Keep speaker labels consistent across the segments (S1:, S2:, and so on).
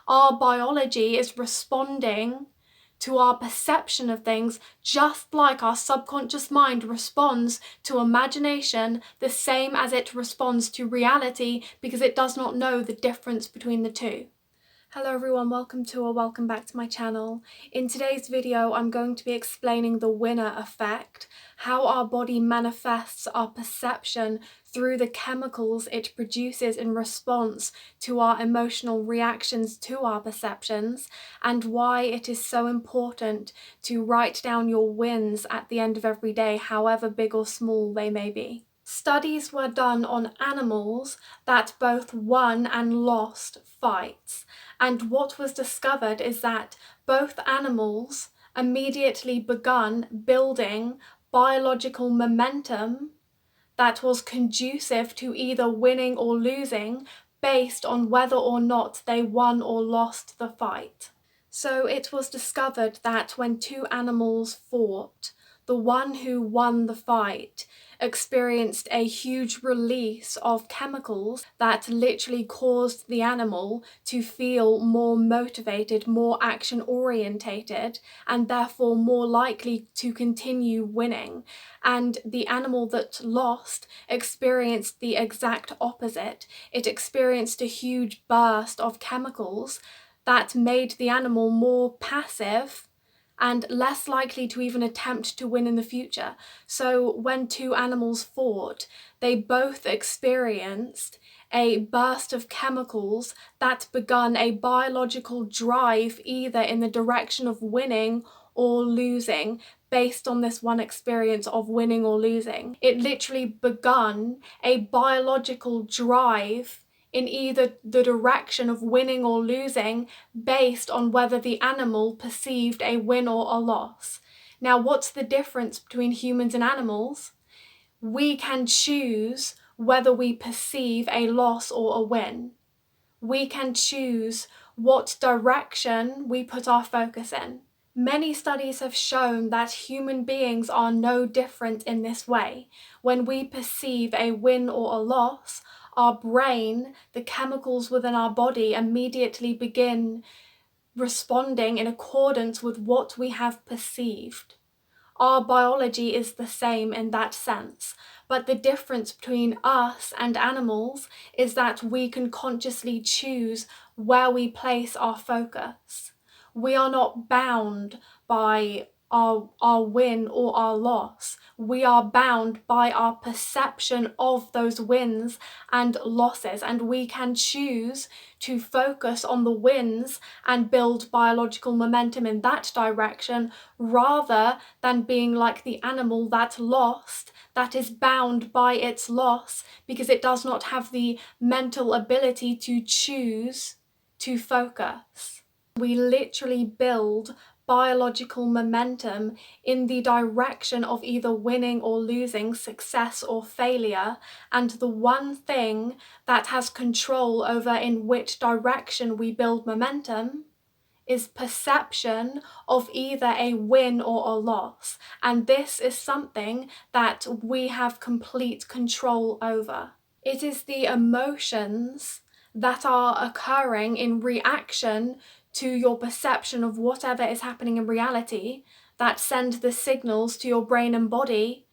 S1: Our biology is responding to our perception of things, just like our subconscious mind responds to imagination the same as it responds to reality, because it does not know the difference between the two. Hello everyone, welcome back to my channel. In today's video, I'm going to be explaining the winner effect, how our body manifests our perception through the chemicals it produces in response to our emotional reactions to our perceptions, and why it is so important to write down your wins at the end of every day, however big or small they may be. Studies were done on animals that both won and lost fights, and what was discovered is that both animals immediately begun building biological momentum that was conducive to either winning or losing based on whether or not they won or lost the fight. So it was discovered that when two animals fought, the one who won the fight experienced a huge release of chemicals that literally caused the animal to feel more motivated, more action orientated, and therefore more likely to continue winning. And the animal that lost experienced the exact opposite. It experienced a huge burst of chemicals that made the animal more passive and less likely to even attempt to win in the future. So when two animals fought, they both experienced a burst of chemicals that begun a biological drive either in the direction of winning or losing based on this one experience of winning or losing. It literally begun a biological drive in either the direction of winning or losing based on whether the animal perceived a win or a loss. Now, what's the difference between humans and animals? We can choose whether we perceive a loss or a win. We can choose what direction we put our focus in. Many studies have shown that human beings are no different in this way. When we perceive a win or a loss, our brain, the chemicals within our body, immediately begin responding in accordance with what we have perceived. Our biology is the same in that sense, but the difference between us and animals is that we can consciously choose where we place our focus. We are not bound by our win or our loss. We are bound by our perception of those wins and losses, and we can choose to focus on the wins and build biological momentum in that direction, rather than being like the animal that lost, that is bound by its loss because it does not have the mental ability to choose to focus. We literally build biological momentum in the direction of either winning or losing, success or failure, and the one thing that has control over in which direction we build momentum is perception of either a win or a loss, and this is something that we have complete control over. It is the emotions that are occurring in reaction to your perception of whatever is happening in reality that send the signals to your brain and body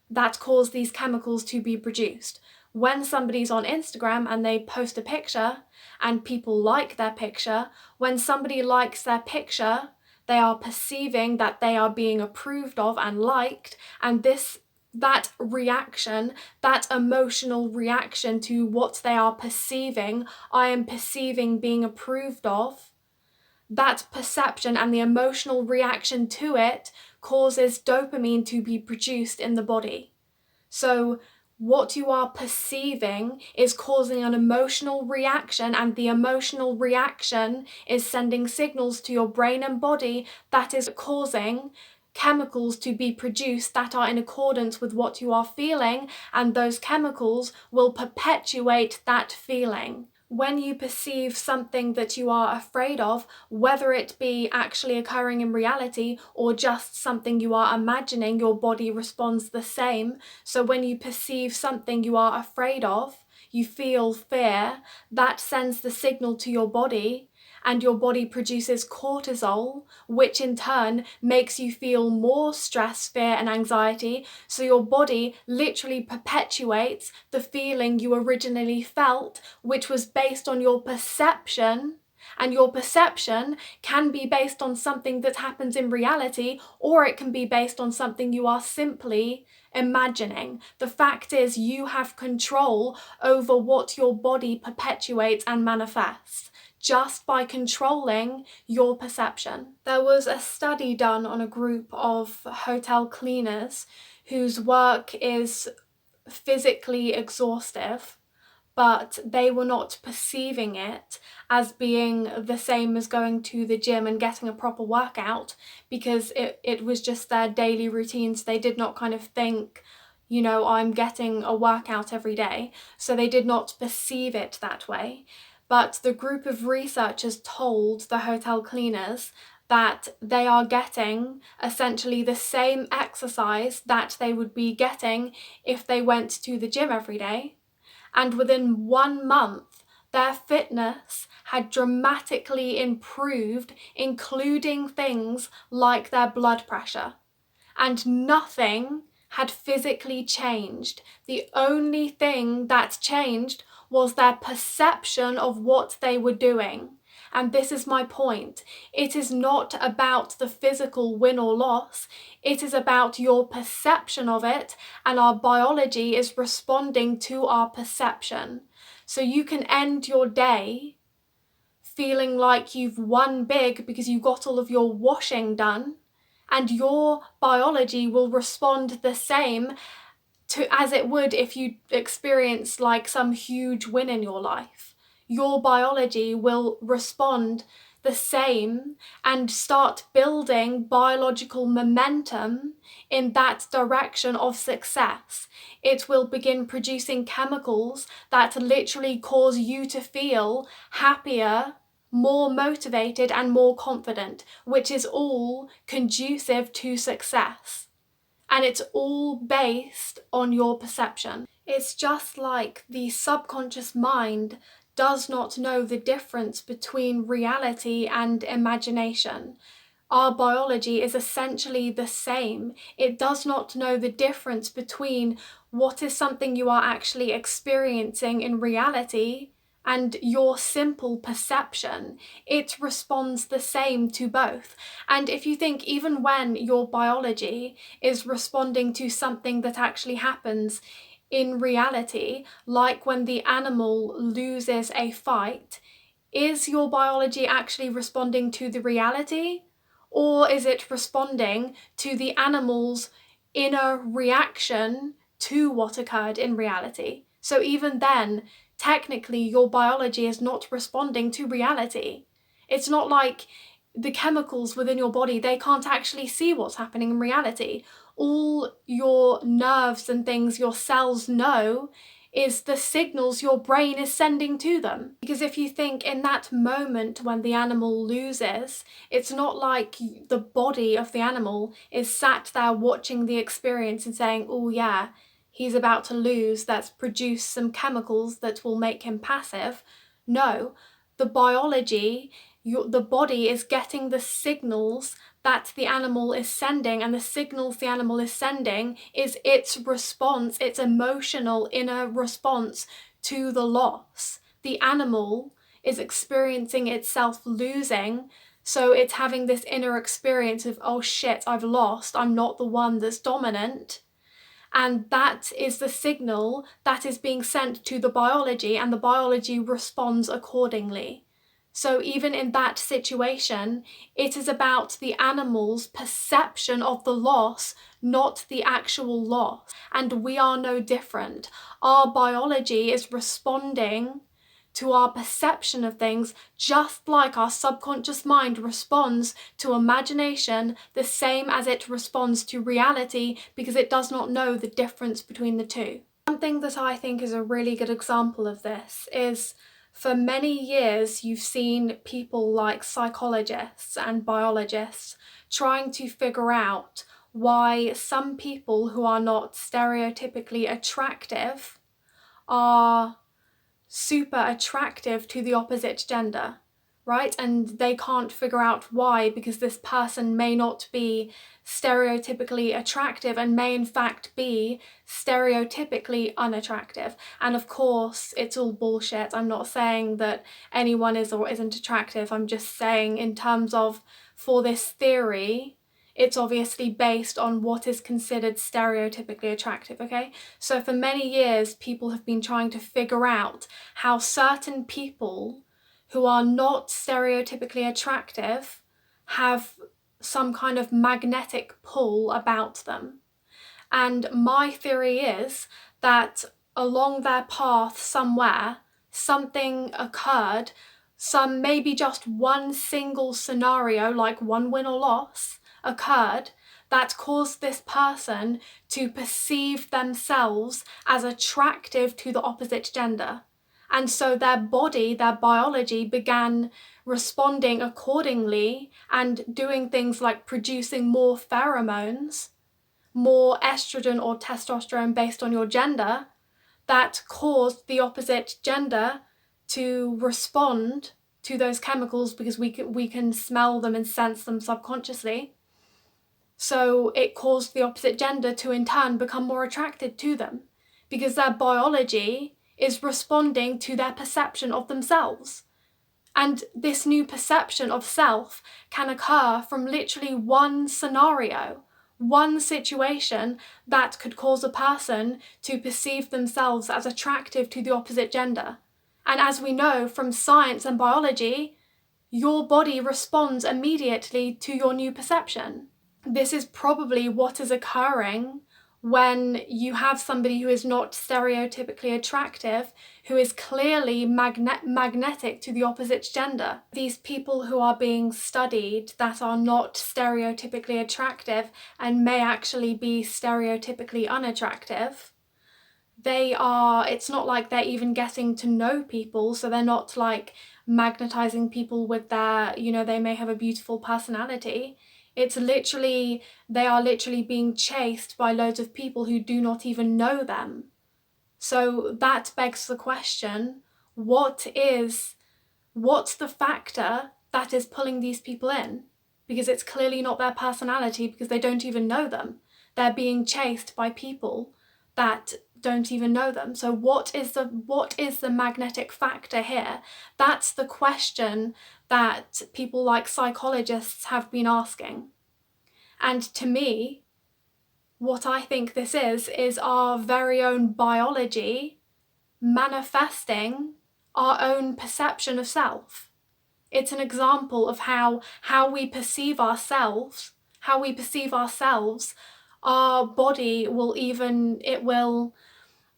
S1: that cause these chemicals to be produced. When somebody's on Instagram and they post a picture and people like their picture, when somebody likes their picture, they are perceiving that they are being approved of and liked, and that reaction, that emotional reaction to what they are perceiving, I am perceiving being approved of, that perception and the emotional reaction to it causes dopamine to be produced in the body. So what you are perceiving is causing an emotional reaction, and the emotional reaction is sending signals to your brain and body that is causing chemicals to be produced that are in accordance with what you are feeling, and those chemicals will perpetuate that feeling. When you perceive something that you are afraid of, whether it be actually occurring in reality or just something you are imagining, your body responds the same. So when you perceive something you are afraid of, you feel fear, that sends the signal to your body, and your body produces cortisol, which in turn makes you feel more stress, fear, and anxiety. So your body literally perpetuates the feeling you originally felt, which was based on your perception. And your perception can be based on something that happens in reality, or it can be based on something you are simply imagining. The fact is, you have control over what your body perpetuates and manifests just by controlling your perception. There was a study done on a group of hotel cleaners whose work is physically exhaustive, but they were not perceiving it as being the same as going to the gym and getting a proper workout, because it was just their daily routine. So they did not kind of think, you know, I'm getting a workout every day. So they did not perceive it that way. But the group of researchers told the hotel cleaners that they are getting essentially the same exercise that they would be getting if they went to the gym every day. And within 1 month, their fitness had dramatically improved, including things like their blood pressure. And nothing had physically changed. The only thing that changed was their perception of what they were doing. And this is my point. It is not about the physical win or loss. It is about your perception of it, and our biology is responding to our perception. So you can end your day feeling like you've won big because you got all of your washing done, and your biology will respond the same as it would if you experienced like some huge win in your life. Your biology will respond the same and start building biological momentum in that direction of success. It will begin producing chemicals that literally cause you to feel happier, more motivated, and more confident, which is all conducive to success. And it's all based on your perception. It's just like the subconscious mind does not know the difference between reality and imagination. Our biology is essentially the same. It does not know the difference between what is something you are actually experiencing in reality and your simple perception. It responds the same to both. And if you think, even when your biology is responding to something that actually happens in reality, like when the animal loses a fight, is your biology actually responding to the reality? Or is it responding to the animal's inner reaction to what occurred in reality? So even then, technically, your biology is not responding to reality. It's not like the chemicals within your body, they can't actually see what's happening in reality. All your nerves and things, your cells know is the signals your brain is sending to them. Because if you think, in that moment when the animal loses, it's not like the body of the animal is sat there watching the experience and saying, oh yeah, he's about to lose, let's produce some chemicals that will make him passive. No, the biology, the body is getting the signals that the animal is sending, and the signals the animal is sending is its response, its emotional inner response to the loss. The animal is experiencing itself losing, so it's having this inner experience of, oh shit, I've lost, I'm not the one that's dominant. And that is the signal that is being sent to the biology, and the biology responds accordingly. So even in that situation, it is about the animal's perception of the loss, not the actual loss. And we are no different. Our biology is responding to our perception of things, just like our subconscious mind responds to imagination the same as it responds to reality, because it does not know the difference between the two. Something that I think is a really good example of this is, for many years, you've seen people like psychologists and biologists trying to figure out why some people who are not stereotypically attractive are super attractive to the opposite gender, right? And they can't figure out why, because this person may not be stereotypically attractive and may in fact be stereotypically unattractive. And of course, it's all bullshit. I'm not saying that anyone is or isn't attractive. I'm just saying in terms of, for this theory, it's obviously based on what is considered stereotypically attractive, okay? So for many years, people have been trying to figure out how certain people who are not stereotypically attractive have some kind of magnetic pull about them. And my theory is that along their path somewhere, something occurred, maybe just one single scenario, like one win or loss, occurred that caused this person to perceive themselves as attractive to the opposite gender. And so their body, their biology began responding accordingly and doing things like producing more pheromones, more estrogen or testosterone based on your gender, that caused the opposite gender to respond to those chemicals, because we can smell them and sense them subconsciously. So it caused the opposite gender to in turn become more attracted to them, because their biology is responding to their perception of themselves. And this new perception of self can occur from literally one scenario, one situation that could cause a person to perceive themselves as attractive to the opposite gender. And as we know from science and biology, your body responds immediately to your new perception. This is probably what is occurring when you have somebody who is not stereotypically attractive, who is clearly magnetic to the opposite gender. These people who are being studied that are not stereotypically attractive and may actually be stereotypically unattractive, it's not like they're even getting to know people, so they're not like magnetizing people with their, they may have a beautiful personality. It's literally, they are literally being chased by loads of people who do not even know them. So that begs the question, what's the factor that is pulling these people in? Because it's clearly not their personality, because they don't even know them. They're being chased by people that don't even know them. So what is the magnetic factor here? That's the question that people like psychologists have been asking. And to me, what I think this is our very own biology manifesting our own perception of self. It's an example of how we perceive ourselves, our body will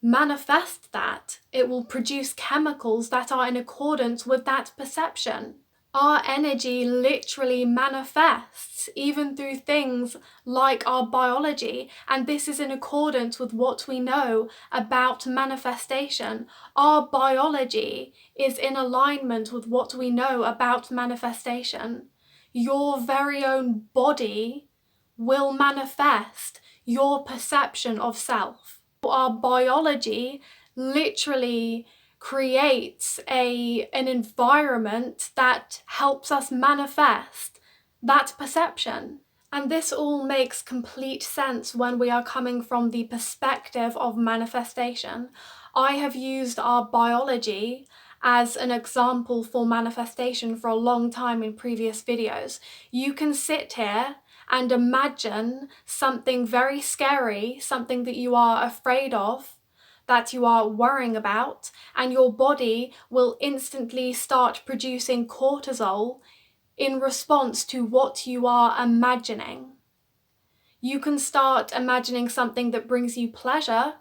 S1: manifest that. It will produce chemicals that are in accordance with that perception. Our energy literally manifests even through things like our biology, and this is in accordance with what we know about manifestation. Our biology is in alignment with what we know about manifestation. Your very own body will manifest your perception of self. Our biology literally creates an environment that helps us manifest that perception. And this all makes complete sense when we are coming from the perspective of manifestation. I have used our biology as an example for manifestation for a long time in previous videos. You can sit here and imagine something very scary, something that you are afraid of, that you are worrying about, and your body will instantly start producing cortisol in response to what you are imagining. You can start imagining something that brings you pleasure,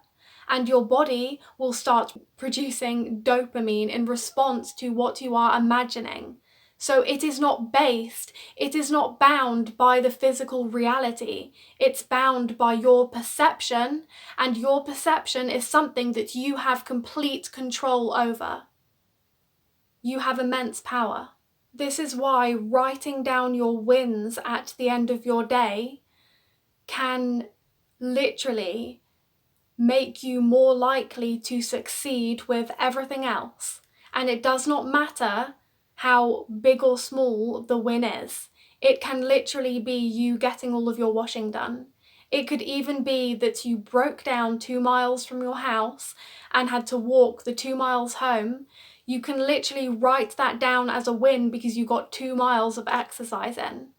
S1: and your body will start producing dopamine in response to what you are imagining. So it is not bound by the physical reality. It's bound by your perception, and your perception is something that you have complete control over. You have immense power. This is why writing down your wins at the end of your day can literally make you more likely to succeed with everything else. And it does not matter how big or small the win is. It can literally be you getting all of your washing done. It could even be that you broke down 2 miles from your house and had to walk the 2 miles home. You can literally write that down as a win because you got 2 miles of exercise in.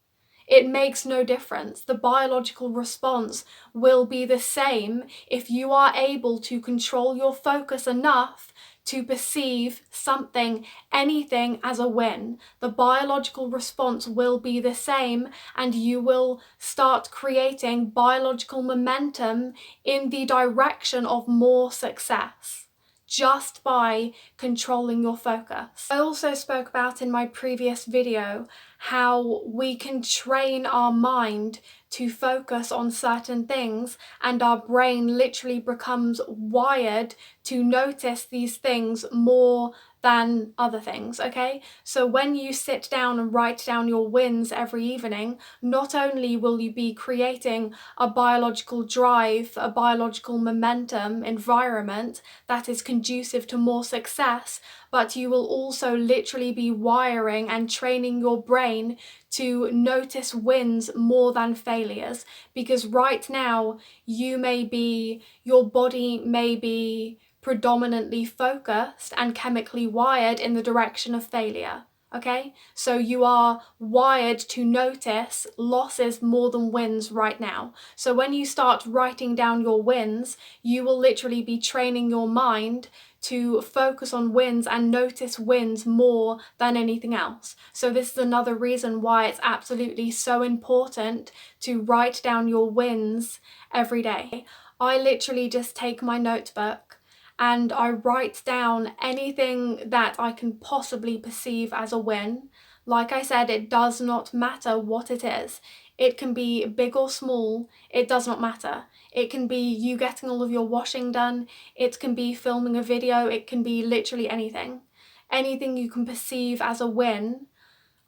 S1: It makes no difference. The biological response will be the same if you are able to control your focus enough to perceive something, anything as a win. The biological response will be the same, and you will start creating biological momentum in the direction of more success just by controlling your focus. I also spoke about in my previous video how we can train our mind to focus on certain things, and our brain literally becomes wired to notice these things more than other things, okay? So when you sit down and write down your wins every evening, not only will you be creating a biological drive, a biological momentum environment that is conducive to more success, but you will also literally be wiring and training your brain to notice wins more than failures. Because right now, your body may be predominantly focused and chemically wired in the direction of failure. Okay, so you are wired to notice losses more than wins right now. So when you start writing down your wins, you will literally be training your mind to focus on wins and notice wins more than anything else. So this is another reason why it's absolutely so important to write down your wins every day. I literally just take my notebook and I write down anything that I can possibly perceive as a win. Like I said, it does not matter what it is. It can be big or small, it does not matter. It can be you getting all of your washing done, it can be filming a video, it can be literally anything. Anything you can perceive as a win,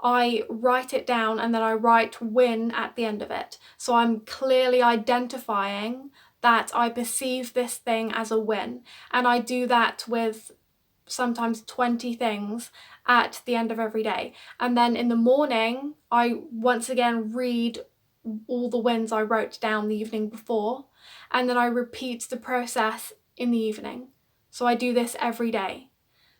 S1: I write it down and then I write win at the end of it. So I'm clearly identifying that I perceive this thing as a win. And I do that with sometimes 20 things at the end of every day. And then in the morning, I once again read all the wins I wrote down the evening before, and then I repeat the process in the evening. So I do this every day.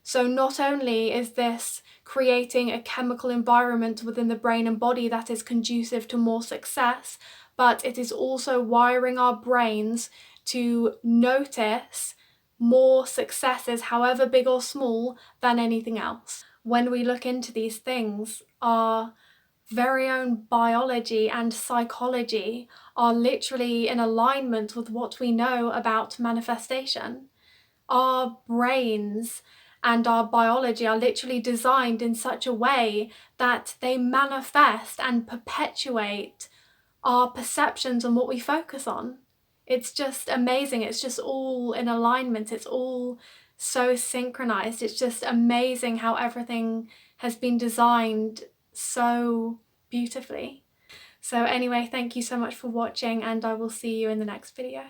S1: So not only is this creating a chemical environment within the brain and body that is conducive to more success, but it is also wiring our brains to notice more successes, however big or small, than anything else. When we look into these things, our very own biology and psychology are literally in alignment with what we know about manifestation. Our brains and our biology are literally designed in such a way that they manifest and perpetuate our perceptions and what we focus on. It's just amazing. It's just all in alignment. It's all so synchronized. It's just amazing how everything has been designed so beautifully. So anyway, thank you so much for watching, and I will see you in the next video.